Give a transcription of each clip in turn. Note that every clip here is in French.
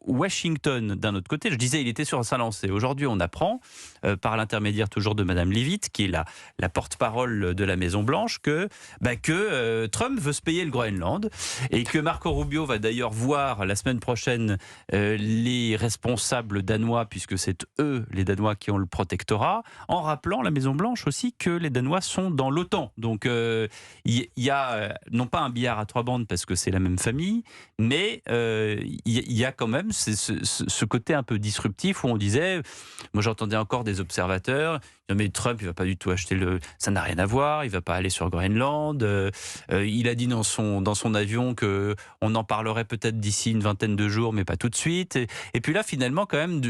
Washington, d'un autre côté, je disais, il était sur sa lancée. Aujourd'hui, on apprend, par l'intermédiaire toujours de Madame Leavitt, qui est la porte-parole de la Maison-Blanche, que Trump veut se payer le Groenland et que Marco Rubio va d'ailleurs voir la semaine prochaine les responsables danois, puisque c'est eux, les Danois, qui ont le protectorat, en rappelant la Maison-Blanche aussi que les Danois sont dans l'OTAN. Donc, il y a non pas un billard à trois bandes parce que c'est la même famille, mais il y a quand même ce côté un peu disruptif où on disait, moi j'entendais encore des observateurs, mais Trump il va pas du tout acheter ça n'a rien à voir, il va pas aller sur Groenland. Il a dit dans son avion que on en parlerait peut-être d'ici une vingtaine de jours, mais pas tout de suite. Et puis là finalement quand même.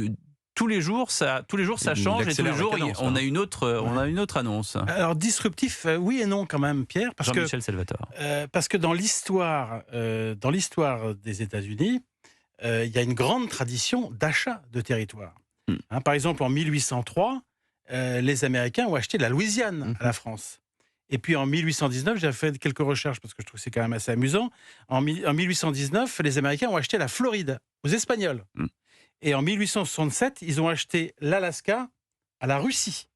Tous les jours, ça change et tous les jours, on a une autre annonce. Alors, disruptif, oui et non quand même, Pierre. Jean-Michel Salvatore. Parce que dans l'histoire des États-Unis, il y a une grande tradition d'achat de territoire. Par exemple, en 1803, les Américains ont acheté la Louisiane à la France. Et puis en 1819, j'ai fait quelques recherches parce que je trouve que c'est quand même assez amusant. En 1819, les Américains ont acheté la Floride aux Espagnols. Et en 1867, ils ont acheté l'Alaska à la Russie.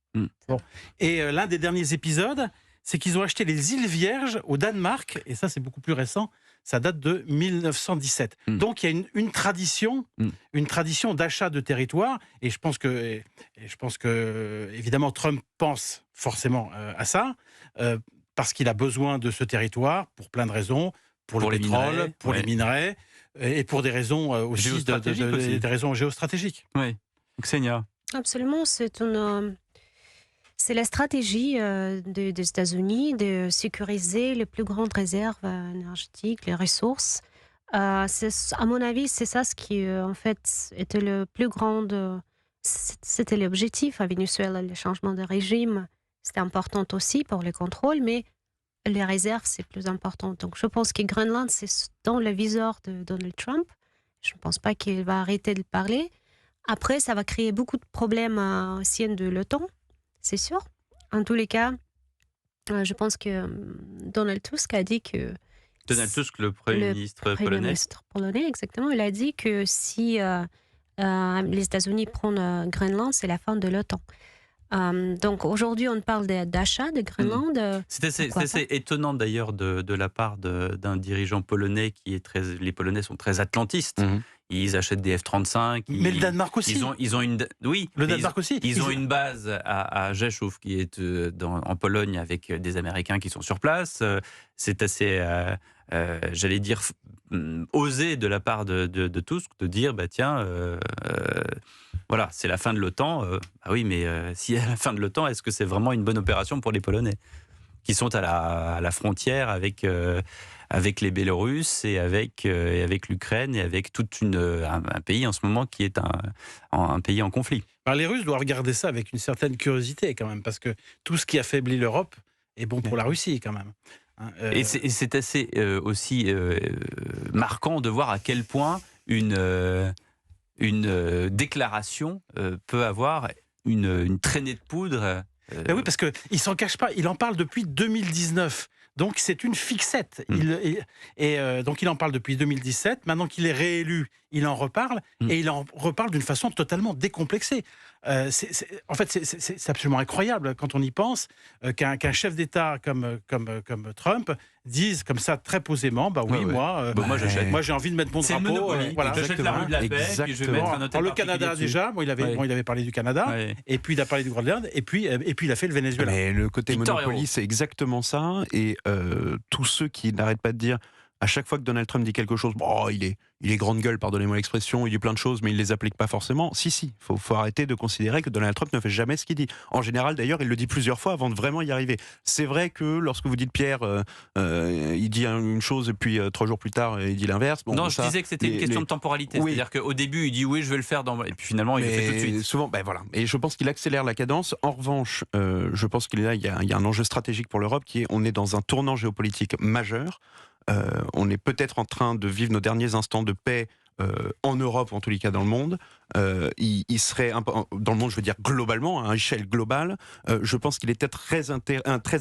Bon. Et l'un des derniers épisodes, c'est qu'ils ont acheté les îles Vierges au Danemark. Et ça, c'est beaucoup plus récent. Ça date de 1917. Donc, il y a une tradition d'achat de territoire. Et je pense que, évidemment, Trump pense forcément à ça, parce qu'il a besoin de ce territoire pour plein de raisons, pour le pétrole, pour les minerais. Et pour des raison aussi, des raisons géostratégiques. Oui, Ksenia. Absolument, c'est la stratégie des États-Unis de sécuriser les plus grandes réserves énergétiques, les ressources. À mon avis, c'est ça ce qui, en fait, était le plus grand. C'était l'objectif à Venezuela, le changement de régime. C'était important aussi pour le contrôle, mais les réserves, c'est plus important. Donc, je pense que Groenland, c'est dans le viseur de Donald Trump. Je ne pense pas qu'il va arrêter de parler. Après, ça va créer beaucoup de problèmes au sein de l'OTAN, c'est sûr. En tous les cas, je pense que Donald Tusk a dit que... Donald Tusk, le Premier ministre polonais, exactement. Il a dit que si les États-Unis prennent Groenland, c'est la fin de l'OTAN. Donc aujourd'hui, on parle d'achat de Groenland. C'est assez étonnant d'ailleurs de la part d'un dirigeant polonais qui est les Polonais sont très atlantistes. Ils achètent des F-35. Mais le Danemark aussi. Ils ont le Danemark aussi. Ils ont une base à Rzeszów qui est en Pologne avec des Américains qui sont sur place. C'est assez, j'allais dire, osé de la part de Tusk de dire, tiens, voilà, c'est la fin de l'OTAN. Oui, mais si à la fin de l'OTAN, est-ce que c'est vraiment une bonne opération pour les Polonais qui sont à la frontière avec les Biélorusses et avec l'Ukraine et avec tout un pays en ce moment qui est un pays en conflit. Alors les Russes doivent regarder ça avec une certaine curiosité quand même, parce que tout ce qui affaiblit l'Europe est bon pour la Russie quand même. Et c'est assez aussi marquant de voir à quel point une déclaration peut avoir une traînée de poudre. Ben oui, parce qu'il ne s'en cache pas, il en parle depuis 2019. Donc c'est une fixette. Donc il en parle depuis 2017. Maintenant qu'il est réélu, il en reparle. Et il en reparle d'une façon totalement décomplexée. En fait, c'est absolument incroyable quand on y pense qu'un chef d'État comme Trump dise comme ça très posément, moi j'ai envie de mettre mon drapeau. J'achète la rue de la paix, puis je vais mettre un hôtel. Le Canada déjà, il avait parlé du Canada, et puis il a parlé du Groenland, et puis il a fait le Venezuela. Mais le côté Monopoly, c'est exactement ça. Et tous ceux qui n'arrêtent pas de dire à chaque fois que Donald Trump dit quelque chose, il est grande gueule, pardonnez-moi l'expression, il dit plein de choses, mais il les applique pas forcément. Faut arrêter de considérer que Donald Trump ne fait jamais ce qu'il dit. En général, d'ailleurs, il le dit plusieurs fois avant de vraiment y arriver. C'est vrai que lorsque vous dites Pierre, il dit une chose et puis 3 jours plus tard, il dit l'inverse. Je disais que c'était une question de temporalité. Oui. C'est-à-dire qu'au début, il dit oui, je vais le faire, et puis finalement, il le fait tout de suite. Souvent, voilà. Et je pense qu'il accélère la cadence. En revanche, je pense qu'il y a un enjeu stratégique pour l'Europe on est dans un tournant géopolitique majeur. On est peut-être en train de vivre nos derniers instants de paix en Europe, ou en tous les cas dans le monde, il serait, dans le monde, je veux dire globalement, à échelle globale, je pense qu'il était très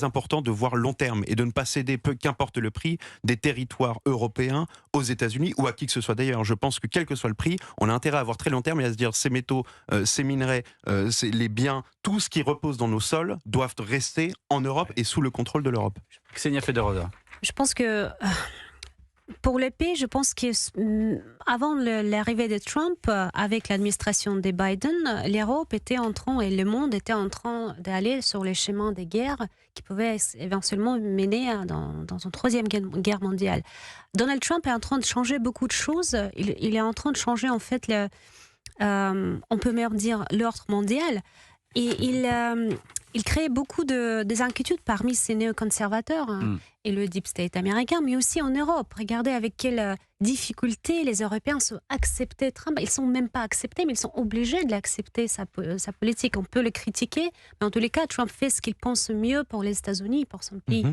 important de voir long terme et de ne pas céder, qu'importe le prix, des territoires européens aux États-Unis ou à qui que ce soit d'ailleurs. Je pense que quel que soit le prix, on a intérêt à avoir très long terme et à se dire ces métaux, ces minerais, les biens, tout ce qui repose dans nos sols doivent rester en Europe et sous le contrôle de l'Europe. Ksenia Federosa. Je pense que pour le pays, je pense qu'avant l'arrivée de Trump, avec l'administration de Biden, l'Europe était en train et le monde était en train d'aller sur les chemins des guerres qui pouvaient éventuellement mener dans une troisième guerre mondiale. Donald Trump est en train de changer beaucoup de choses. Il est en train de changer en fait, on peut même dire l'ordre mondial. Et il crée beaucoup des inquiétudes parmi ces néoconservateurs et le deep state américain, mais aussi en Europe. Regardez avec quelles difficultés les Européens sont acceptés Trump. Ils ne sont même pas acceptés, mais ils sont obligés de l'accepter, sa politique. On peut le critiquer, mais en tous les cas, Trump fait ce qu'il pense mieux pour les États-Unis, pour son pays.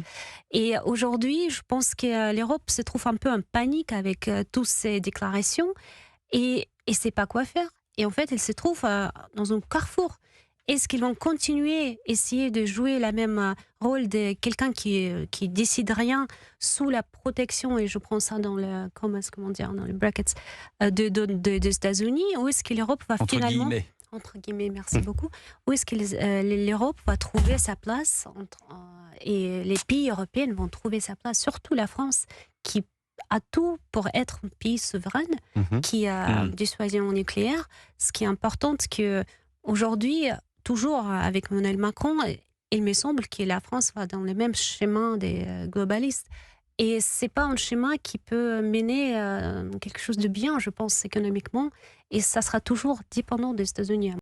Et aujourd'hui, je pense que l'Europe se trouve un peu en panique avec toutes ces déclarations et ne sait pas quoi faire. Et en fait, elle se trouve dans un carrefour. Est-ce qu'ils vont continuer à essayer de jouer le même rôle de quelqu'un qui décide rien sous la protection, et je prends ça dans dans les brackets des États-Unis, ou est-ce que l'Europe va entre guillemets, merci beaucoup, ou est-ce que l'Europe va trouver sa place et les pays européens vont trouver sa place, surtout la France qui a tout pour être un pays souverain, qui a dissuasion nucléaire. Ce qui est important, c'est que aujourd'hui, toujours avec Emmanuel Macron, il me semble que la France va dans le même chemin des globalistes. Et ce n'est pas un chemin qui peut mener quelque chose de bien, je pense, économiquement. Et ça sera toujours dépendant des États-Unis.